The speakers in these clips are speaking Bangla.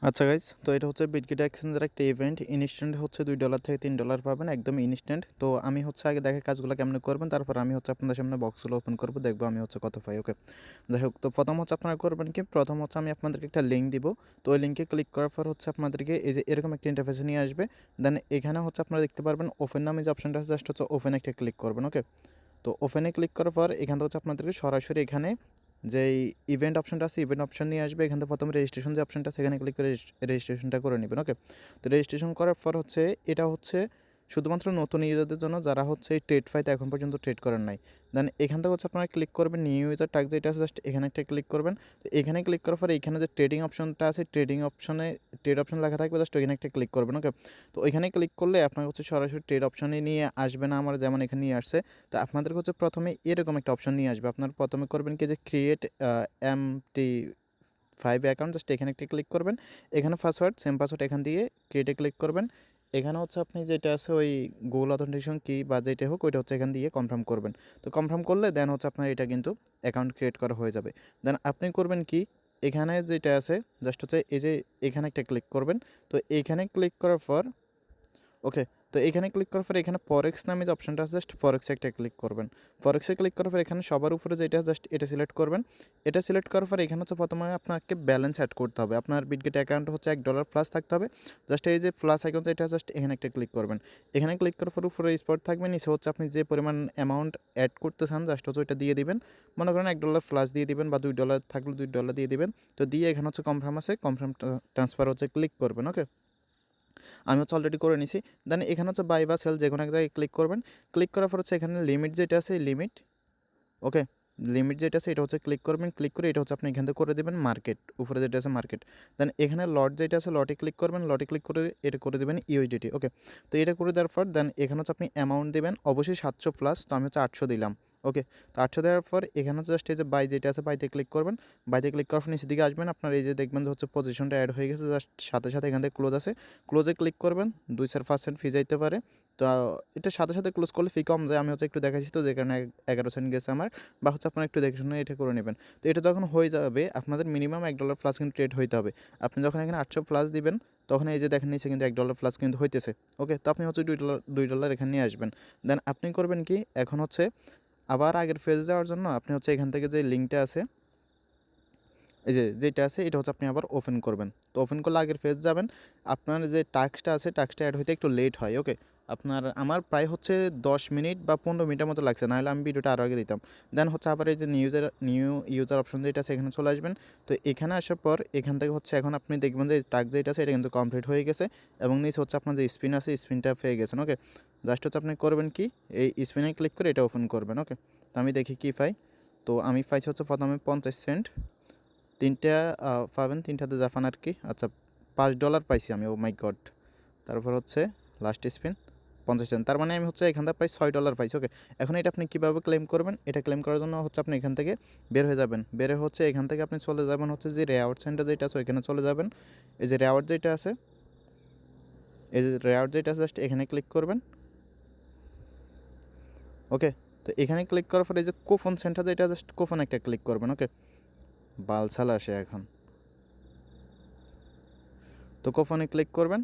আচ্ছা গাইজ, তো এটা হচ্ছে বিটগেট এক্সচেঞ্জের একটা ইভেন্ট। ইনস্ট্যান্ট হচ্ছে $2 থেকে $3 পাবেন, একদম ইনস্ট্যান্ট। তো আমি হচ্ছে আগে দেখে কাজগুলো কেমন করবেন, তারপর আমি হচ্ছে আপনাদের সামনে বক্সগুলো ওপেন করবো, দেখবো আমি হচ্ছে কত পাই। ওকে, যাই হোক, তো প্রথম হচ্ছে আপনারা করবেন কি, প্রথম হচ্ছে আমি আপনাদেরকে একটা লিঙ্ক দিব। তো ওই লিঙ্কে ক্লিক করার পর হচ্ছে আপনাদেরকে এই যে এরকম একটা ইন্টারফেসে নিয়ে আসবে। দেন এখানে হচ্ছে আপনারা দেখতে পারবেন ওপেন নামে যে অপশনটা আছে, জাস্ট হচ্ছে ওপেন একটা ক্লিক করবেন। ওকে, তো ওপেনে ক্লিক করার পর এখান থেকে হচ্ছে আপনাদেরকে সরাসরি এখানে যেই ইভেন্ট অপশনটা আছে, ইভেন্ট অপশন নিয়ে আসবে। এখান থেকে প্রথমে রেজিস্ট্রেশন যে অপশনটা, সেখানে ক্লিক করে রেজিস্ট্রেশনটা করে নেবেন। ওকে, তো রেজিস্ট্রেশন করার পর হচ্ছে এটা হচ্ছে শুধুমাত্র নতুন ইউজারদের জন্য, যারা হচ্ছে এই ট্রেড ফাইতে এখন পর্যন্ত ট্রেড করেন নাই। দেন এখান থেকে হচ্ছে আপনারা ক্লিক করবেন নিউ ইউজার ট্যাগ যেটা আছে, জাস্ট এখানে একটা ক্লিক করবেন। তো এখানে ক্লিক করার পরে এখানে যে ট্রেডিং অপশনটা আছে, ট্রেডিং অপশনে ট্রেড অপশন লেখা থাকবে, জাস্ট ওইখানে একটা ক্লিক করবেন। ওকে, তো ওইখানে ক্লিক করলে আপনার হচ্ছে সরাসরি ট্রেড অপশনে নিয়ে আসবে না, আমার যেমন এখানে নিয়ে আসছে। তো আপনাদেরকে হচ্ছে প্রথমে এরকম একটা অপশন নিয়ে আসবে। আপনার প্রথমে করবেন কি, যে ক্রিয়েট MT5 অ্যাকাউন্ট, জাস্ট এখানে একটা ক্লিক করবেন। এখানে পাসওয়ার্ড, সেম পাসওয়ার্ড এখান দিয়ে ক্রিয়েটে ক্লিক করবেন। এখানে হচ্ছে আপনি যেটা আছে ওই গুগল অথেন্টিকেশন কি বা যেটা হোক, ওইটা হচ্ছে এখান দিয়ে কনফার্ম করবেন। তো কনফার্ম করলে দেন হচ্ছে আপনার এটা কিন্তু অ্যাকাউন্ট ক্রিয়েট করা হয়ে যাবে। দেন আপনি করবেন কি, এখানে যেটা আছে জাস্ট হচ্ছে এই যে এখানে একটা ক্লিক করবেন। তো এখানে ক্লিক করার পর ওকে, তো এখানে ক্লিক করার পর এখানে ফরেক্স নামে যে অপশনটা আছে, জাস্ট ফরেক্সে একটা ক্লিক করবেন। ফরেক্সে ক্লিক করার পর এখানে সবার উপরে যেটা, জাস্ট এটা সিলেক্ট করবেন। এটা সিলেক্ট করার পর এখানে হচ্ছে প্রথমে আপনাকে ব্যালেন্স অ্যাড করতে হবে। আপনার বিটগেট অ্যাকাউন্ট হচ্ছে $1 প্লাস থাকতে হবে। জাস্ট এই যে প্লাস অ্যাকাউন্ট, এটা জাস্ট এখানে একটা ক্লিক করবেন। এখানে ক্লিক করার পর উপরে স্পট থাকবে, নিচে হচ্ছে আপনি যে পরিমাণ অ্যামাউন্ট অ্যাড করতে চান, জাস্ট হচ্ছে ওইটা দিয়ে দিবেন। মনে করেন $1 প্লাস দিয়ে দিবেন, বা $2 থাকলে $2 দিয়ে দিবেন। তো দিয়ে এখানে হচ্ছে কনফার্ম আছে, কনফার্ম ট্রান্সফার হচ্ছে ক্লিক করবেন। ওকে, আমি হচ্ছে অলরেডি করে নিছি। দেন এখানে হচ্ছে বাই বা সেল যে কোনো এক জায়গায় ক্লিক করবেন। ক্লিক করার পর হচ্ছে এখানে লিমিট যেটা আছে, লিমিট, ওকে, লিমিট যেটা আছে এটা হচ্ছে ক্লিক করবেন। ক্লিক করে এটা হচ্ছে আপনি এখান থেকে করে দেবেন মার্কেট, উপরে যেটা আছে মার্কেট। দেন এখানে লট যেটা আছে, লটে ক্লিক করবেন। লটে ক্লিক করে এটা করে দেবেন ইউএসডিটি। ওকে, তো এটা করে দেওয়ার পর দেন এখানে হচ্ছে আপনি অ্যামাউন্ট দেবেন অবশ্যই 700 প্লাস। তো আমি হচ্ছে 800 দিলাম। ওকে, তো 800 দেওয়ার পর এখানে হচ্ছে জাস্ট এই যে বাই যেটা আছে, বাইতে ক্লিক করবেন। বাইতে ক্লিক করার পর নিচের দিকে আসবেন, আপনার এই যে দেখবেন যে হচ্ছে পজিশনটা অ্যাড হয়ে গেছে, জাস্ট সাথে সাথে এখান থেকে ক্লোজ আছে, ক্লোজে ক্লিক করবেন। 2-4% ফি যাইতে পারে। তো এটার সাথে সাথে ক্লোজ করলে ফি কম যায়, আমি হচ্ছে একটু দেখাচ্ছি। তো যে কারণে 11 সেন্ট গেছে আমার, বা হচ্ছে আপনারা একটু দেখে শুনে এটা করে নেবেন। তো এটা যখন হয়ে যাবে, আপনাদের মিনিমাম $1 প্লাস কিন্তু ট্রেড হইতে হবে। আপনি যখন এখানে 800 প্লাস দিবেন, তখন এই যে দেখেন নিচে কিন্তু $1 প্লাস কিন্তু হইতেছে। ওকে, তো আপনি হচ্ছে $2 এখানে নিয়ে আসবেন। দেন আপনি করবেন কি, এখন হচ্ছে আবার আগের ফেজ যাওয়ার জন্য আপনি হচ্ছে এখান থেকে যে লিঙ্কটা আছে, এই যে যেটা আছে, এটা হচ্ছে আপনি আবার ওপেন করবেন। তো ওপেন করলে আগের ফেজ যাবেন। আপনার যে টাস্কটা আছে, টাস্কটা অ্যাড হইতে একটু লেট হয়। ওকে, আমার প্রায় হচ্ছে 10 মিনিট বা 15 মিনিটের মতো লাগছে, নাহলে আমি ভিডিওটা আরও আগে দিতাম। দেন হচ্ছে আবার এই যে নিউ ইউজার অপশন যেটা আছে, এখানে চলে আসবেন। তো এখানে আসার পর এখান থেকে হচ্ছে এখন আপনি দেখবেন যে টাস্ক যেটা আছে, এটা কিন্তু কমপ্লিট হয়ে গেছে। এবং নিচে হচ্ছে আপনার যে স্পিন আছে, স্পিনটা পেয়ে গেছেন। ওকে, জাস্ট হচ্ছে আপনি করবেন কি, এই স্পিনে ক্লিক করে এটা ওপেন করবেন। ওকে, তো আমি দেখি কী পাই। তো আমি পাইছি হচ্ছে প্রথমে 50 সেন্ট, তিনটা পাবেন, তিনটাতে জাফান আর কি। আচ্ছা, $5 পাইছি আমি, ও মাই গড। তারপর হচ্ছে লাস্ট স্পিন 50 সেন্ট, তার মানে আমি হচ্ছে এখান থেকে প্রায় $6 পাইছি। ওকে, এখন এটা আপনি কীভাবে ক্লেম করবেন, এটা ক্লেম করার জন্য হচ্ছে আপনি এখান থেকে বের হয়ে যাবেন। বের হচ্ছে এখান থেকে আপনি চলে যাবেন হচ্ছে যে রেওয়ার্ড সেন্টার যেটা আছে, ওইখানে চলে যাবেন। এই যে রেওয়ার্ড যেটা আছে, এই যে রেওয়ার্ড যেটা আছে, জাস্ট এখানে ক্লিক করবেন। ওকে, তো এখানে ক্লিক করার পরে এই যে কুপন সেন্টার যেটা, জাস্ট কুপন একটা ক্লিক করবেন। ওকে, বালছাল আসে এখন। তো কুপনে ক্লিক করবেন।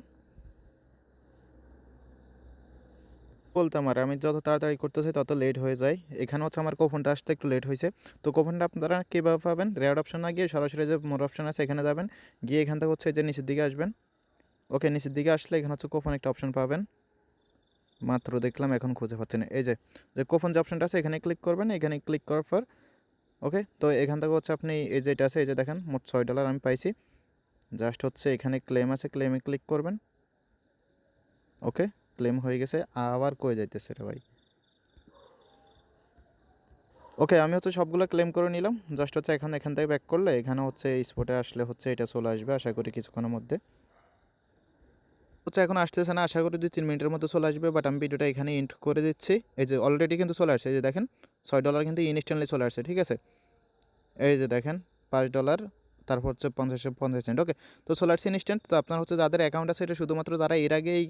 বলতাম, আর আমি যত তাড়াতাড়ি করতেছি তত লেট হয়ে যায়। এখানে হচ্ছে আমার কুপনটা আসতে একটু লেট হয়েছে। তো কুপনটা আপনারা কীভাবে পাবেন, রেয়ার অপশন না গিয়ে সরাসরি যে মোর অপশন আছে এখানে যাবেন। গিয়ে এখান থেকে হচ্ছে যে নিচের দিকে আসবেন। ওকে, নিচের দিকে আসলে এখানে হচ্ছে কুপন একটা অপশন পাবেন। মাত্র দেখলাম, এখন খুঁজে পাচ্ছি না। এই যে কুপন যে অপশনটা আছে, এখানে ক্লিক করবেন। এখানে ক্লিক করার পর ওকে, তো এখান থেকে হচ্ছে আপনি এই যেটা আছে, এই যে দেখেন মোট $6 আমি পাইছি। জাস্ট হচ্ছে এখানে ক্লেম আছে, ক্লেমে ক্লিক করবেন। ওকে, ক্লেম হয়ে গেছে। আবার কয়ে যাইতেছে রে ভাই। ওকে, আমি হচ্ছে সবগুলো ক্লেম করে নিলাম। জাস্ট হচ্ছে এখন এখান থেকে ব্যাক করলে এখানে হচ্ছে এই স্পটে আসলে হচ্ছে এটা চলে আসবে, আশা করি কিছুক্ষণের মধ্যে। হচ্ছে এখন আসতেছে না, আশা করি 2-3 মিনিটের মধ্যে চলে আসবে। বাট আমি ভিডিওটা এখানে এন্ড করে দিচ্ছি। এই যে অলরেডি কিন্তু চলে আসছে, এই যে দেখেন $6 কিন্তু ইনস্ট্যান্টলি চলে আসছে। ঠিক আছে, এই যে দেখেন $5, তারপর হচ্ছে 50 সেন্ট। ওকে, তো চলে আসছে ইনস্ট্যান্ট। তো আপনার হচ্ছে যাদের অ্যাকাউন্ট আছে, এটা শুধুমাত্র যারা এর আগে এই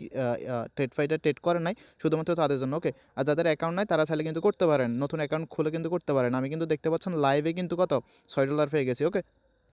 ট্রেড ফাইটার ট্রেড করে নাই, শুধুমাত্র তাদের জন্য। ওকে, আর যাদের অ্যাকাউন্ট নাই তারা চাইলে কিন্তু করতে পারেন, নতুন অ্যাকাউন্ট খুলে কিন্তু করতে পারেন। আমি কিন্তু দেখতে পাচ্ছেন লাইভে কিন্তু কত $6 পেয়ে গেছি। ওকে,